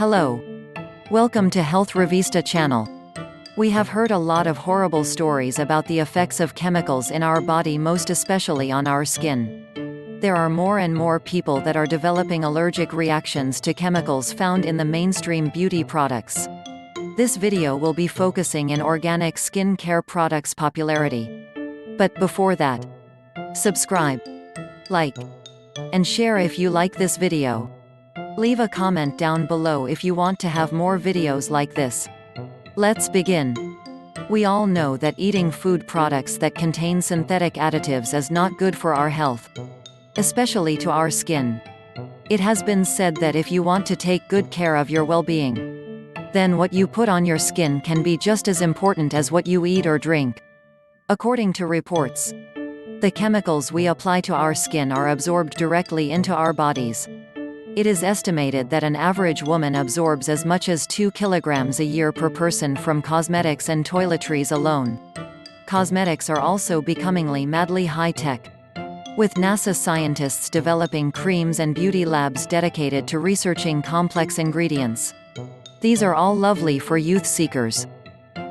Hello. Welcome to Health Revista channel. We have heard a lot of horrible stories about the effects of chemicals in our body, most especially on our skin. There are more and more people that are developing allergic reactions to chemicals found in the mainstream beauty products. This video will be focusing in organic skin care products' popularity. But before that, subscribe, like, and share if you like this video. Leave a comment down below if you want to have more videos like this. Let's begin. We all know that eating food products that contain synthetic additives is not good for our health, especially to our skin. It has been said that if you want to take good care of your well-being, then what you put on your skin can be just as important as what you eat or drink. According to reports, the chemicals we apply to our skin are absorbed directly into our bodies. It is estimated that an average woman absorbs as much as 2 kilograms a year per person from cosmetics and toiletries alone. Cosmetics are also becomingly madly high-tech, with NASA scientists developing creams and beauty labs dedicated to researching complex ingredients. These are all lovely for youth seekers.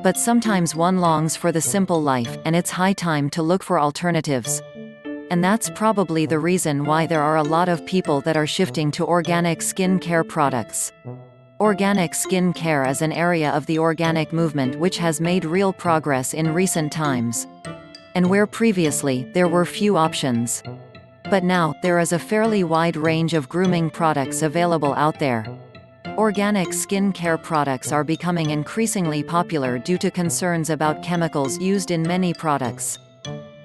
But sometimes one longs for the simple life, and it's high time to look for alternatives. And that's probably the reason why there are a lot of people that are shifting to organic skin care products. Organic skin care is an area of the organic movement which has made real progress in recent times, and where previously there were few options. But now, there is a fairly wide range of grooming products available out there. Organic skin care products are becoming increasingly popular due to concerns about chemicals used in many products.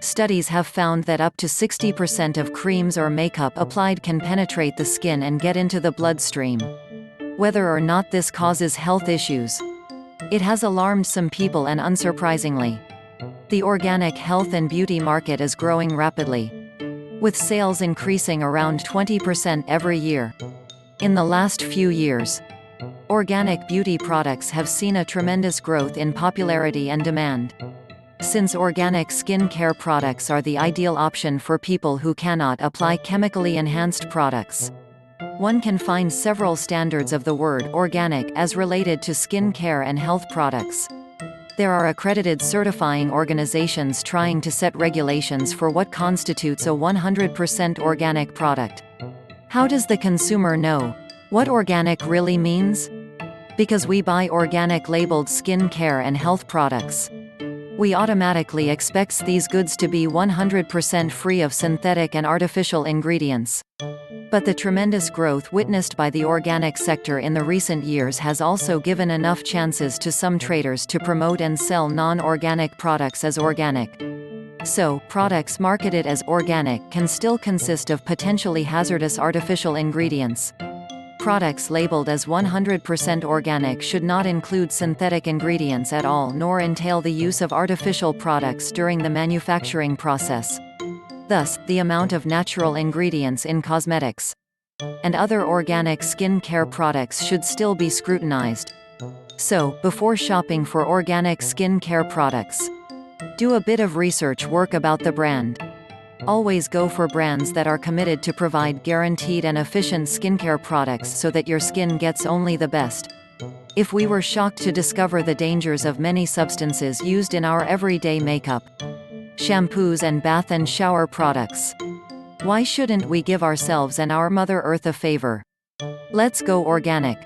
Studies have found that up to 60% of creams or makeup applied can penetrate the skin and get into the bloodstream. Whether or not this causes health issues, it has alarmed some people, and unsurprisingly, the organic health and beauty market is growing rapidly, with sales increasing around 20% every year. In the last few years, organic beauty products have seen a tremendous growth in popularity and demand. Since organic skin care products are the ideal option for people who cannot apply chemically enhanced products, one can find several standards of the word organic as related to skin care and health products. There are accredited certifying organizations trying to set regulations for what constitutes a 100% organic product. How does the consumer know what organic really means? Because we buy organic labeled skin care and health products, we automatically expect these goods to be 100% free of synthetic and artificial ingredients. But the tremendous growth witnessed by the organic sector in the recent years has also given enough chances to some traders to promote and sell non-organic products as organic. So, products marketed as organic can still consist of potentially hazardous artificial ingredients. Products labeled as 100% organic should not include synthetic ingredients at all, nor entail the use of artificial products during the manufacturing process. Thus, the amount of natural ingredients in cosmetics and other organic skin care products should still be scrutinized. So, before shopping for organic skin care products, do a bit of research work about the brand. Always go for brands that are committed to provide guaranteed and efficient skincare products so that your skin gets only the best. If we were shocked to discover the dangers of many substances used in our everyday makeup, shampoos and bath and shower products, why shouldn't we give ourselves and our Mother Earth a favor? Let's go organic.